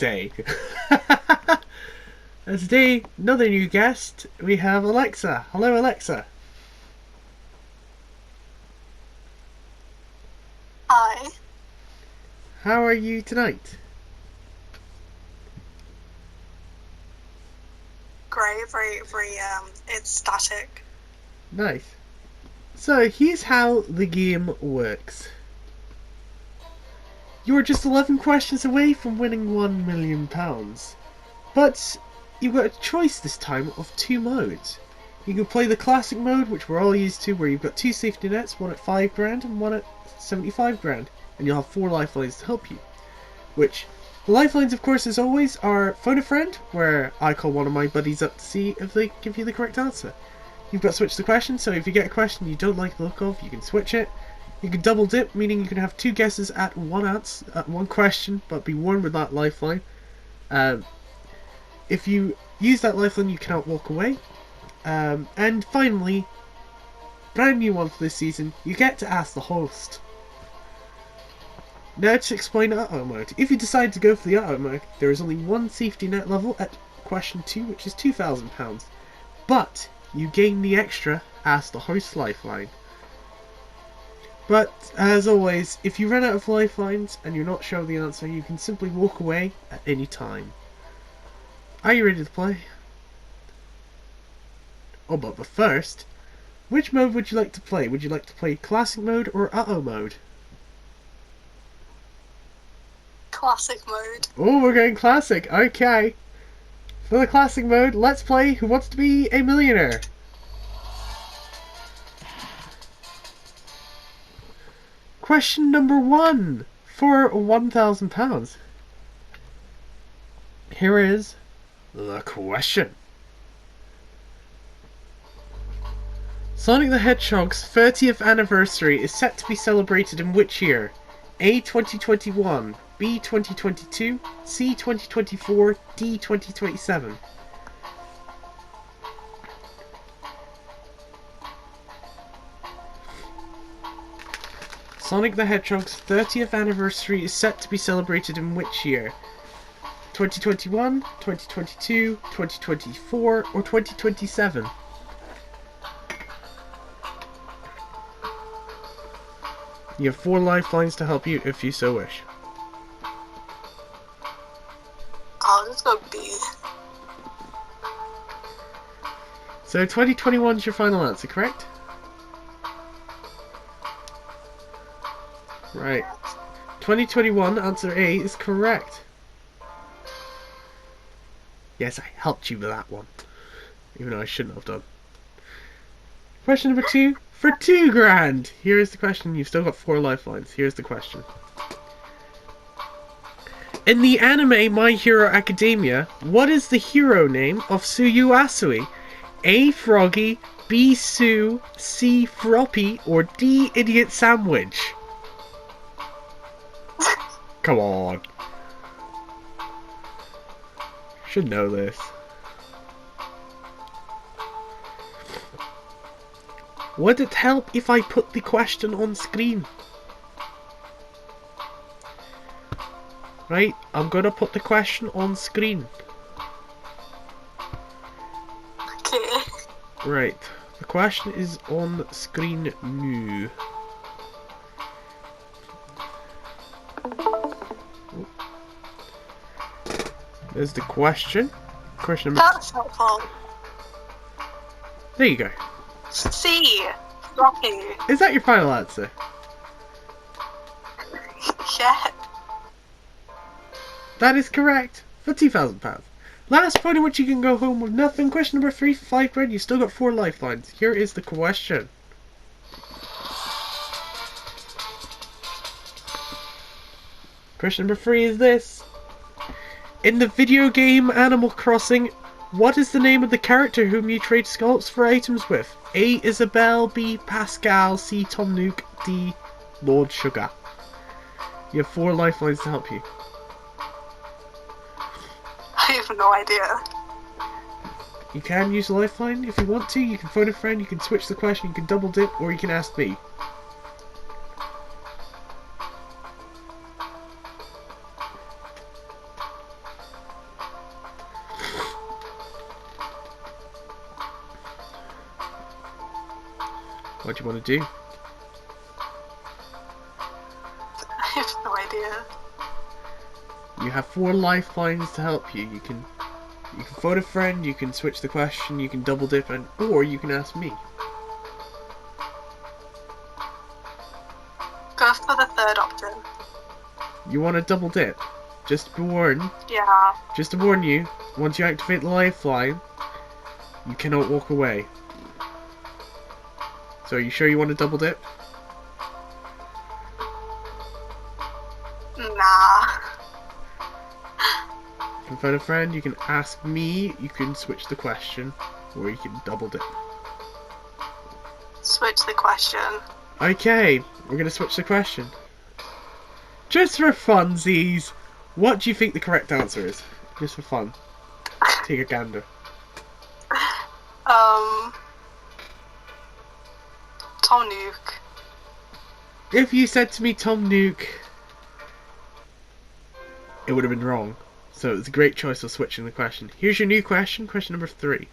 today. And today, another new guest. We have Alexa. Hello, Alexa. Hi. How are you tonight? Great, very ecstatic. Nice. So, here's how the game works. You are just 11 questions away from winning £1 million. But you've got a choice this time of two modes. You can play the classic mode, which we're all used to, where you've got two safety nets, one at 5 grand and one at 75 grand. And you'll have 4 lifelines to help you. Which, the lifelines of course as always are phone a friend, where I call one of my buddies up to see if they give you the correct answer. You've got to switch the question, so if you get a question you don't like the look of, you can switch it. You can double dip, meaning you can have 2 guesses at one question, but be warned with that lifeline. If you use that lifeline, you cannot walk away. And finally, brand new one for this season, you get to ask the host. Now to explain auto mode. If you decide to go for the auto mode, there is only one safety net level at question 2, which is £2,000. But you gain the extra ask the host lifeline. But as always, if you run out of lifelines and you're not sure of the answer, you can simply walk away at any time. Are you ready to play? Oh, but first, which mode would you like to play? Would you like to play classic mode or auto mode? Classic mode. Oh, we're going classic. Okay. For the classic mode, let's play Who Wants to Be a Millionaire? Question number 1 for £1,000. Here is the question. Sonic the Hedgehog's 30th anniversary is set to be celebrated in which year? A. 2021, B. 2022, C. 2024, D. 2027. Sonic the Hedgehog's 30th anniversary is set to be celebrated in which year? 2021, 2022, 2024, or 2027? You have 4 lifelines to help you if you so wish. I'll just go B. So 2021 is your final answer, correct? Right. 2021, answer A, is correct. Yes, I helped you with that one. Even though I shouldn't have done. Question number 2. For 2 grand! Here is the question. You've still got 4 lifelines. Here's the question. In the anime My Hero Academia, what is the hero name of Suyu Asui? A. Froggy, B. Sue, C. Froppy, or D. Idiot Sandwich? Come on. Should know this. Would it help if I put the question on screen? Right, I'm gonna put the question on screen. Okay. Right, the question is on screen now. There's the question. Question number... That's helpful. There you go. C. Rocky. Is that your final answer? Yeah. That is correct. For £2,000. Last point in which you can go home with nothing. Question number 3 for 5 grand. You've still got 4 lifelines. Here is the question. Question number 3 is this. In the video game Animal Crossing, what is the name of the character whom you trade scallops for items with? A. Isabelle, B. Pascal, C. Tom Nook, D. Lord Sugar. You have 4 lifelines to help you. I have no idea. You can use a lifeline if you want to. You can phone a friend, you can switch the question, you can double dip, or you can ask me. What do you want to do? I have no idea. You have 4 lifelines to help you. You can phone a friend, you can switch the question, you can double dip, or you can ask me. Go for the third option. You want to double dip? Just to warn. Yeah. Just to warn you, once you activate the lifeline, you cannot walk away. So are you sure you want to double dip? Nah. You can phone a friend, you can ask me, you can switch the question, or you can double dip. Switch the question. Okay, we're going to switch the question. Just for funsies, what do you think the correct answer is? Just for fun. Take a gander. Tom Nook. If you said to me Tom Nook, it would have been wrong. So it's a great choice of switching the question. Here's your new question, question number 3.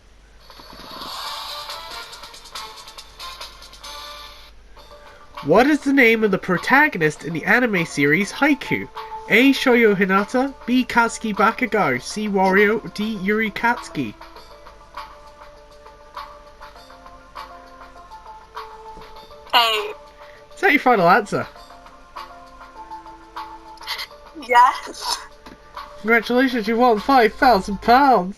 What is the name of the protagonist in the anime series Haiku? A. Shoyo Hinata, B. Katsuki Bakugou, C. Wario, D. Yuri Katsuki. A. Is that your final answer? Yes. Congratulations, you won £5,000.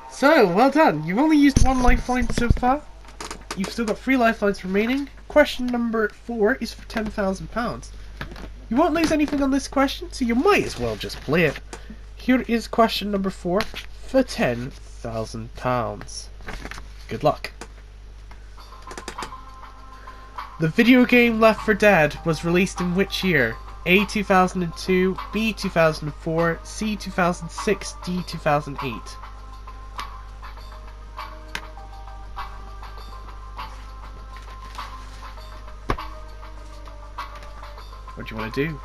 So, well done. You've only used 1 lifeline so far. You've still got 3 lifelines remaining. Question number 4 is for £10,000. You won't lose anything on this question, so you might as well just play it. Here is question number 4 for £10,000. Good luck. The video game Left 4 Dead was released in which year? A. 2002, B. 2004, C. 2006, D. 2008. What do you want to do?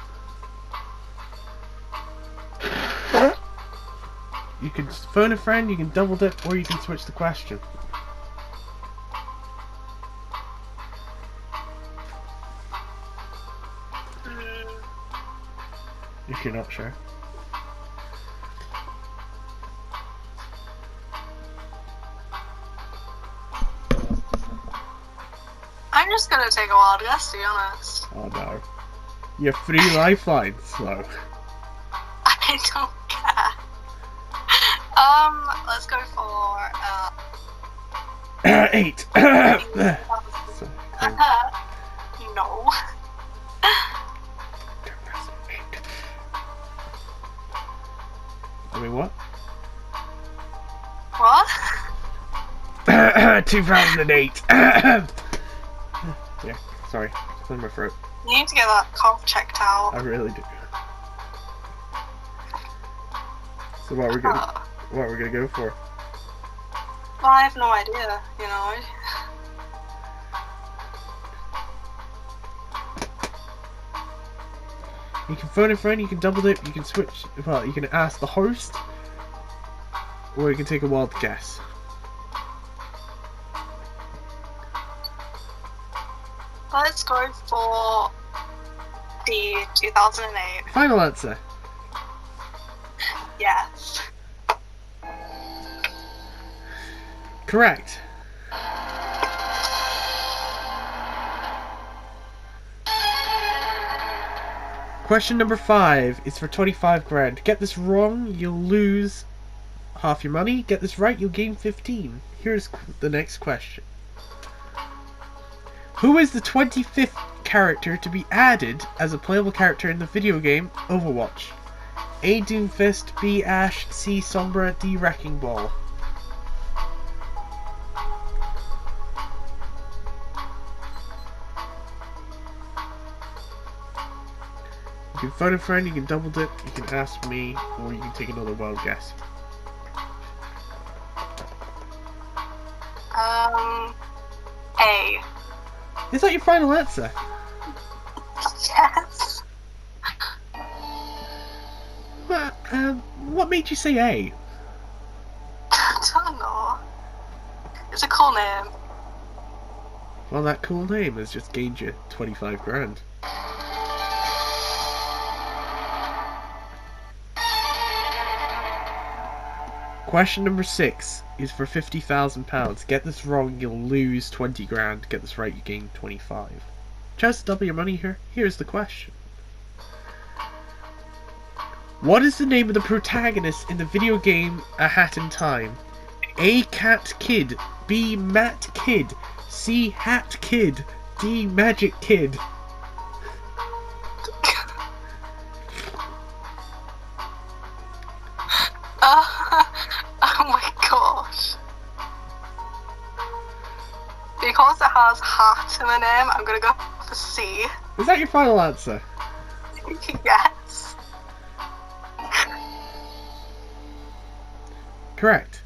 You can phone a friend, you can double dip, or you can switch the question. If you're not sure. I'm just gonna take a wild guess, to be honest. Oh no. You have 3 lifelines, so. I don't care. Let's go for 8. no. I mean, what? What? 2008. Yeah, sorry. It's in my throat. You need to get that cough checked out. I really do. So what are we gonna go for? Well, I have no idea, you know. You can phone a friend, you can double dip, you can switch, well, you can ask the host, or you can take a wild guess. Let's go for the 2008. Final answer. Yes. Correct. Question number 5 is for 25 grand. Get this wrong, you'll lose half your money. Get this right, you'll gain 15. Here's the next question. Who is the 25th character to be added as a playable character in the video game Overwatch? A. Doomfist, B. Ash, C. Sombra, D. Wrecking Ball. You can phone a friend, you can double dip, you can ask me, or you can take another wild guess. A. Is that your final answer? Yes. What made you say A? I don't know. It's a cool name. Well, that cool name has just gained you 25 grand. Question number 6 is for £50,000. Get this wrong, you'll lose 20 grand. Get this right, you gain 25. Just double your money here. Here's the question. What is the name of the protagonist in the video game A Hat in Time? A. Cat Kid, B. Matt Kid, C. Hat Kid, D. Magic Kid. Oh my gosh. Because it has hat in the name, I'm gonna go for C. Is that your final answer? Yes. Correct.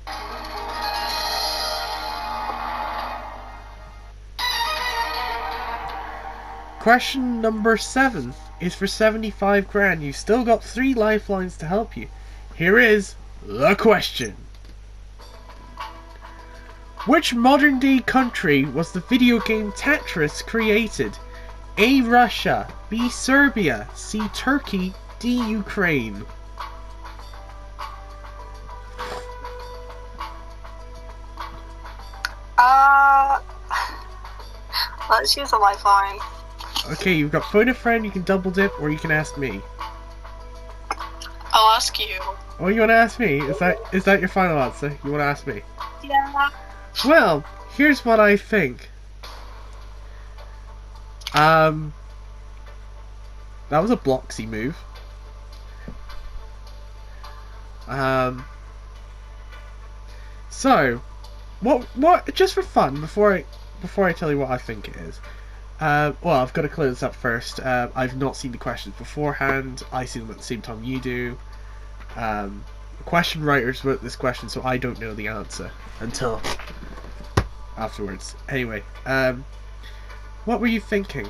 Question number 7 is for 75 grand. You've still got 3 lifelines to help you. Here is the question. Which modern day country was the video game Tetris created? A. Russia, B. Serbia, C. Turkey, D. Ukraine. Let's use a lifeline. Okay, you've got phone a friend, you can double dip, or you can ask me. I'll ask you. Oh, you want to ask me? Is that your final answer? You want to ask me? Yeah. Well, here's what I think. That was a Bloxy move. So, what? Just for fun, before I tell you what I think it is. Well, I've got to clear this up first. I've not seen the questions beforehand. I see them at the same time you do. Question writers wrote this question, so I don't know the answer until afterwards. Anyway, what were you thinking?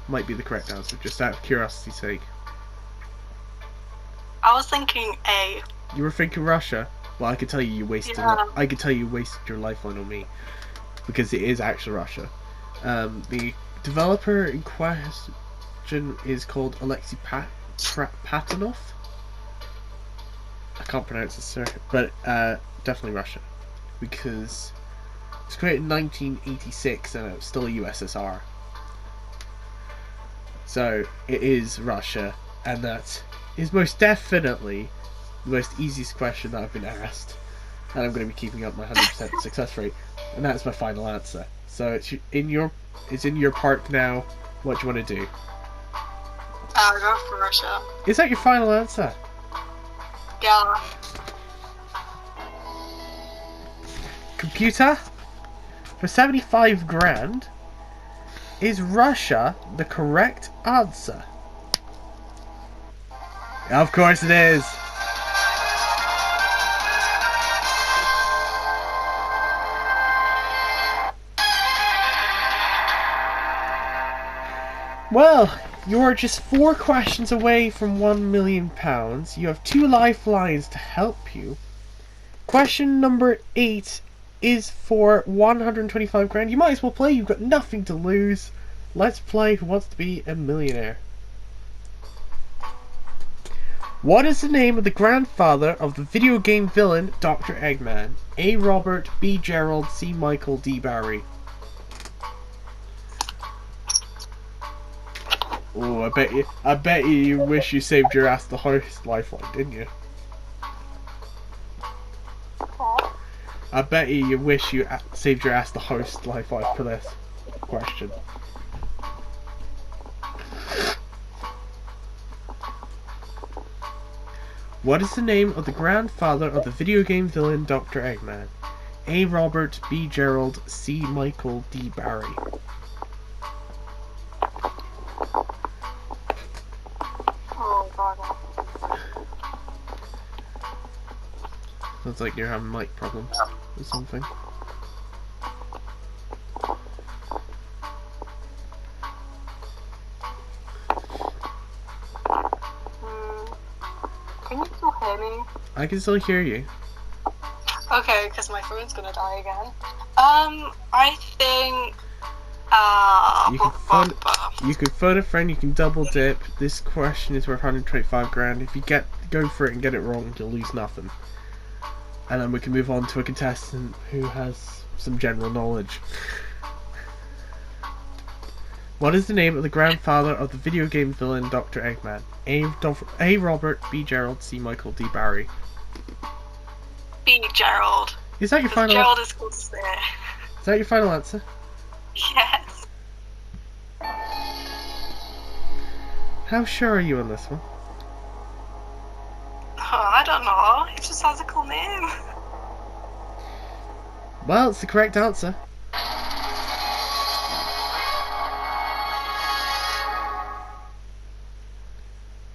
Might be the correct answer, just out of curiosity's sake. I was thinking A. You were thinking Russia. Well, I could tell you wasted. Yeah. I could tell you wasted your lifeline on me, because it is actually Russia. The developer in question is called Alexei Patanov. I can't pronounce it, sir, but definitely Russia, because it was created in 1986 and it was still a USSR. So it is Russia, and that is most definitely the most easiest question that I've been asked, and I'm going to be keeping up my 100% success rate, and that's my final answer. So it's in your park now. What do you want to do? I'll go for Russia. Is that your final answer? Yeah. Computer, for 75 grand, is Russia the correct answer? Of course it is. Well, you're just 4 questions away from £1 million. You have 2 lifelines to help you. Question number 8 is for 125 grand. You might as well play, you've got nothing to lose. Let's play Who Wants to Be a Millionaire. What is the name of the grandfather of the video game villain Dr. Eggman? A. Robert, B. Gerald, C. Michael, D. Barry. Oh, I bet you wish you saved your ass the host lifeline, didn't you? What? I bet you wish you saved your ass the host lifeline for this question. What is the name of the grandfather of the video game villain Dr. Eggman? A. Robert, B. Gerald, C. Michael, D. Barry. Oh god. Sounds like you're having mic problems or something. Can you still hear me? I can still hear you. Okay, because my phone's gonna die again. I think. You can phone a friend. You can double dip. This question is worth 125 grand. If you go for it and get it wrong, you'll lose nothing. And then we can move on to a contestant who has some general knowledge. What is the name of the grandfather of the video game villain Dr. Eggman? A. Robert, B. Gerald, C. Michael, D. Barry. B. Gerald. Is that your final? Gerald is close there. Is that your final answer? Yes. How sure are you on this one? Oh, I don't know. He just has a cool name. Well, it's the correct answer.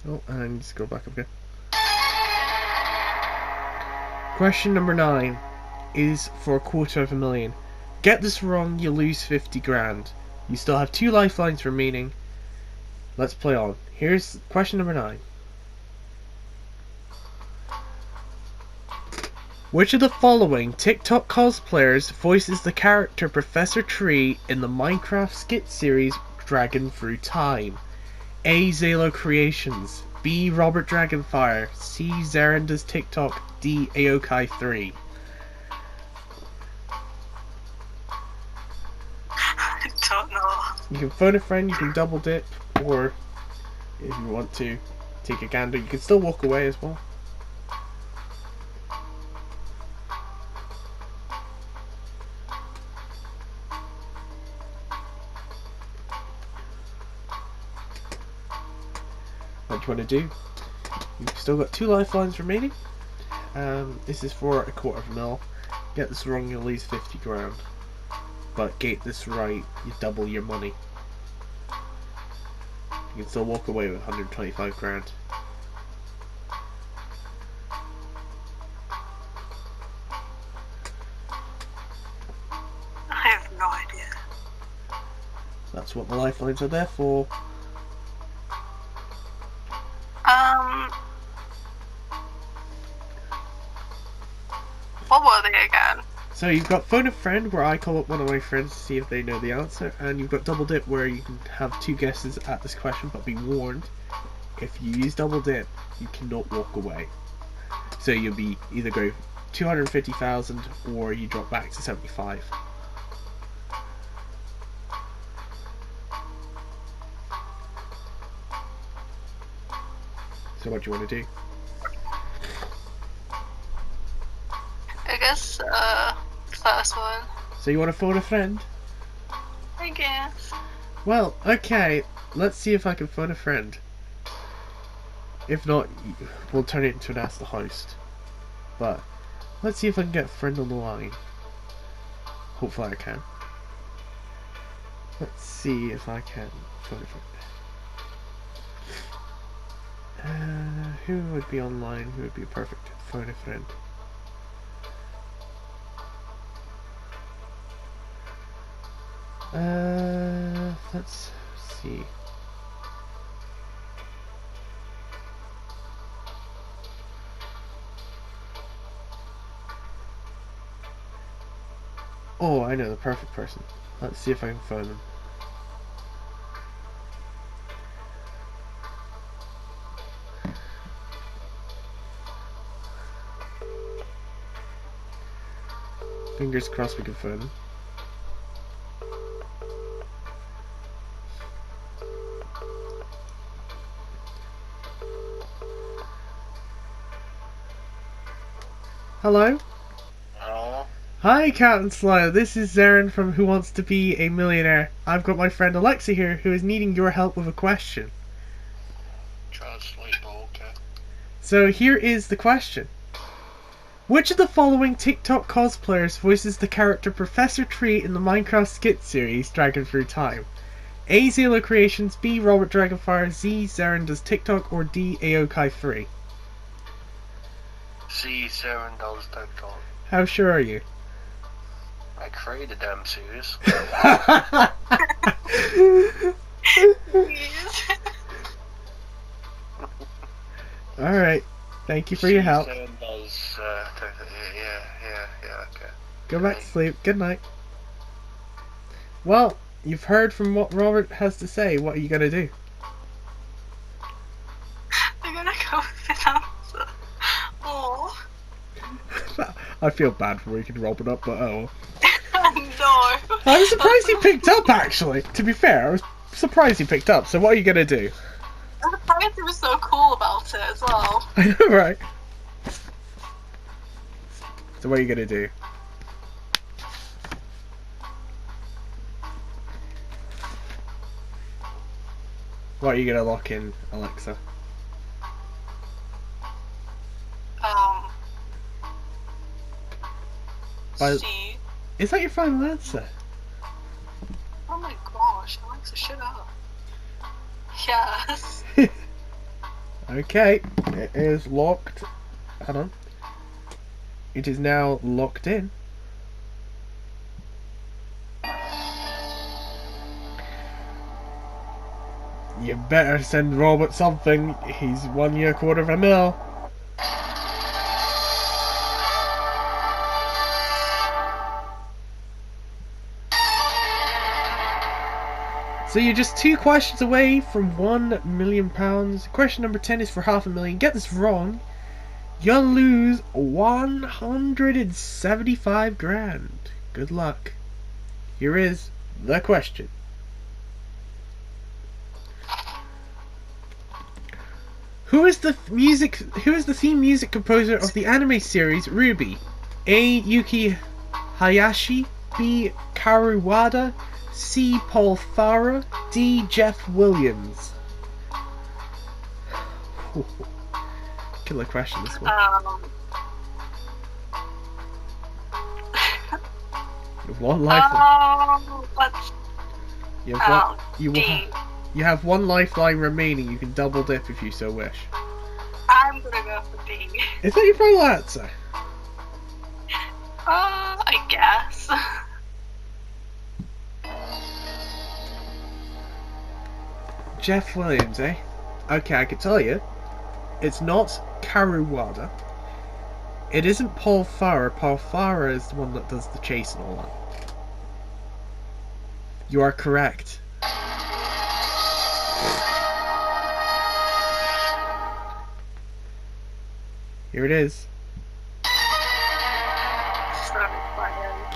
Oh, and I need to go back up again. Question number 9 is for $250,000. Get this wrong, you lose 50 grand. You still have 2 lifelines remaining. Let's play on. Here's question number 9. Which of the following TikTok cosplayers voices the character Professor Tree in the Minecraft skit series Dragon Through Time? A. Zalo Creations, B. Robert Dragonfire, C. Zerenda's TikTok, D. Aokai 3. I don't know. You can phone a friend, you can double dip, or if you want to take a gander, you can still walk away as well. What do you want to do? You've still got 2 lifelines remaining. This is for $250,000. Get this wrong, you'll lose 50 grand. But get this right, you double your money. You can still walk away with 125 grand. I have no idea. That's what the lifelines are there for. What were they again? So you've got phone a friend, where I call up one of my friends to see if they know the answer, and you've got double dip, where you can have 2 guesses at this question, but be warned, if you use double dip, you cannot walk away. So you'll be either go 250,000 or you drop back to 75. So what do you want to do? I guess, first one. So you want to phone a friend? I guess. Well, okay, let's see if I can phone a friend. If not, we'll turn it into an Ask the Host. But let's see if I can get a friend on the line. Hopefully I can. Let's see if I can phone a friend. Who would be online? Who would be a perfect phone a friend? Let's see. Oh, I know the perfect person. Let's see if I can phone them. Fingers crossed we can phone them. Hello? Hello? Hi, Captain Slayer. This is Zaren from Who Wants to Be a Millionaire. I've got my friend Alexa here who is needing your help with a question. Translate, okay. So here is the question. Which of the following TikTok cosplayers voices the character Professor Tree in the Minecraft skit series Dragon Through Time? A. Zalo Creations, B. Robert Dragonfire, Z. Zerenda's TikTok, or D. Aokai 3? See, Zerenda's TikTok. How sure are you? I created them series. Alright. Thank you for your help. $7, yeah, okay. Go back to sleep. Good night. Well, you've heard from what Robert has to say. What are you gonna do? I'm gonna go with the answer. Oh. I feel bad for waking Robert up, but oh. No. I was surprised he picked up, actually. To be fair, I was surprised he picked up. So what are you gonna do? The fact he was so cool about it as well. I know, right? So what are you gonna do? What are you gonna lock in, Alexa? C. Is that your final answer? Oh my gosh, Alexa, shut up. Yes. Okay, it is locked. Hold on. It is now locked in. You better send Robert something. He's won you $250,000. So you're just 2 questions away from £1 million. Question number 10 is for $500,000. Get this wrong, you'll lose 175 grand. Good luck. Here is the question. Who is the theme music composer of the anime series Ruby? A. Yuki Hayashi, B. Karu Wada, C. Paul Farah, D. Jeff Williams. Killer question, this one. You have one lifeline. Let's. You have one lifeline remaining. You can double dip if you so wish. I'm gonna go for D. Is that your final answer? I guess. Jeff Williams, eh? Okay, I can tell you, it's not Karu Wada. It isn't Paul Farah. Paul Farah is the one that does the chase and all that. You are correct. Here it is.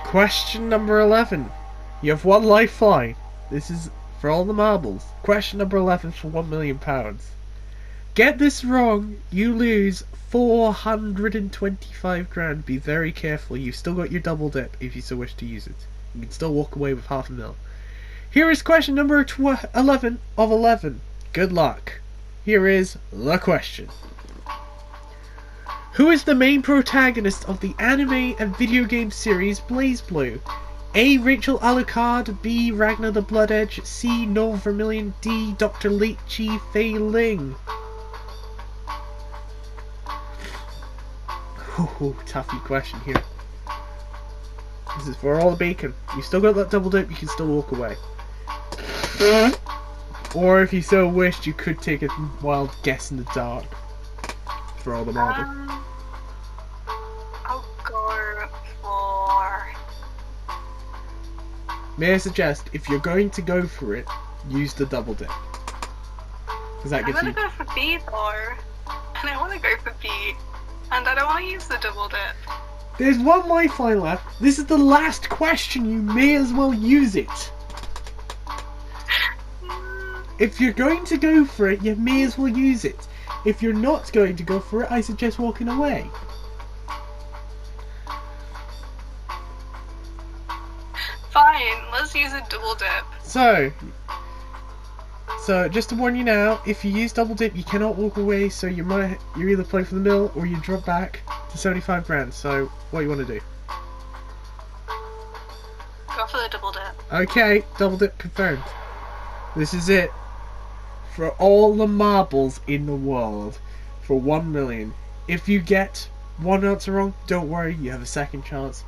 Question number 11. You have one lifeline. This is for all the marbles. Question number 11 for £1 million. Get this wrong, you lose 425 grand. Be very careful. You've still got your double dip if you so wish to use it. You can still walk away with $500,000. Here is question number 11 of 11. Good luck. Here is the question. Who is the main protagonist of the anime and video game series BlazBlue? A. Rachel Alucard, B. Ragnar the Blood Edge, C. Noel Vermillion, D. Dr. Lychee Fei Ling. Ooh, toughy question here. This is for all the bacon. You still got that double dip, you can still walk away. Or if you so wished, you could take a wild guess in the dark. For all the marble. I'll go for... May I suggest, if you're going to go for it, use the double dip. Because that gives you... I'm gonna go for B though. And I want to go for B. And I don't want to use the double dip. There's one lifeline left. This is the last question. You may as well use it. If you're going to go for it, you may as well use it. If you're not going to go for it, I suggest walking away. Fine, let's use a double dip. So just to warn you now, if you use double dip, you cannot walk away. So you either play for the mill or you drop back to 75 grand. So what do you want to do? Go for the double dip. Okay, double dip confirmed. This is it. For all the marbles in the world, for 1 million. If you get one answer wrong, don't worry, you have a second chance.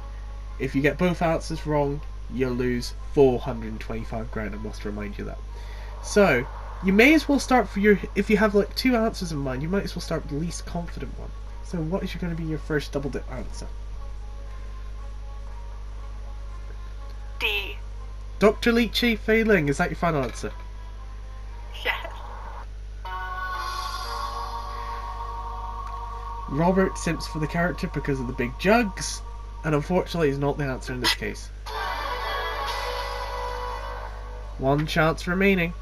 If you get both answers wrong, you'll lose 425 grand. I must remind you that. So, You may as well start for your... If you have like 2 answers in mind, you might as well start with the least confident one. So what is going to be your first double dip answer? D. Dr. Leechy failing. Is that your final answer? Yes. Robert Simps for the character because of the big jugs, and unfortunately is not the answer in this case. 1 chance remaining.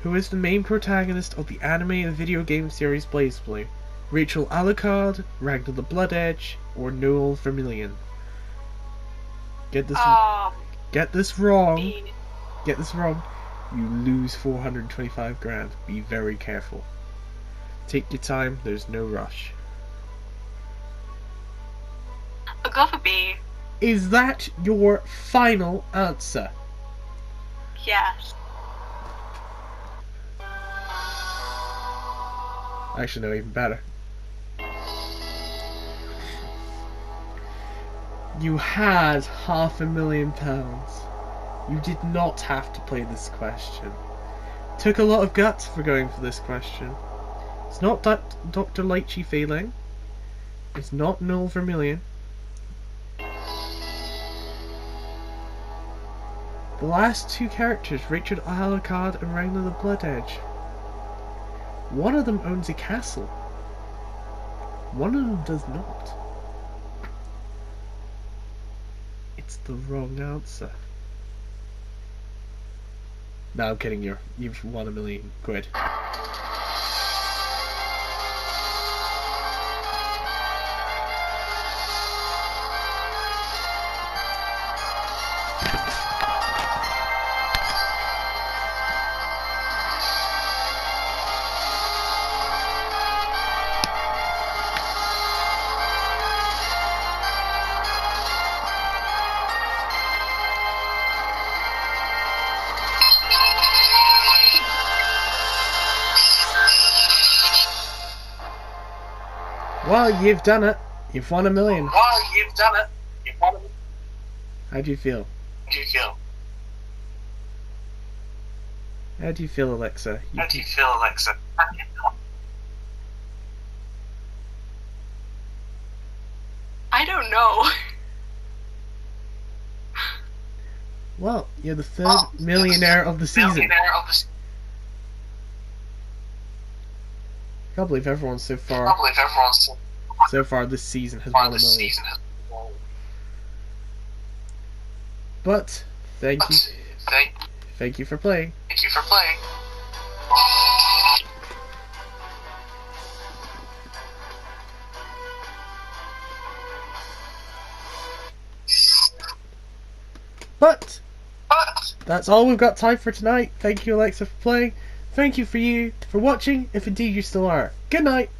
Who is the main protagonist of the anime and video game series BlazBlue? Rachel Alucard, Ragnar the Blood Edge, or Noel Vermillion? Get this wrong. B. Get this wrong. You lose 425 grand. Be very careful. Take your time. There's no rush. I'll go for B. Is that your final answer? Yes. Actually, no, even better. You had £500,000. You did not have to play this question. Took a lot of guts for going for this question. It's not Dr. Leechy failing. It's not Noel Vermillion. The last 2 characters, Richard Alucard and Ragnar the Blood Edge. One of them owns a castle. One of them does not. It's the wrong answer. No, I'm kidding. You've won £1 million. Well, you've done it. You've won £1 million. Well, you've done it. You've won it. How do you feel? How do you feel? How do you feel, Alexa? How do you feel, Alexa? How do you feel? I don't know. Well, you're the 3rd millionaire of the season. Millionaire of the season. I can't believe everyone so I far. can't believe everyone's So far this season has won £1 this million. season has won. But thank you for playing. Thank you for playing. But that's all we've got time for tonight. Thank you, Alexa, for playing. Thank you for watching, if indeed you still are. Good night.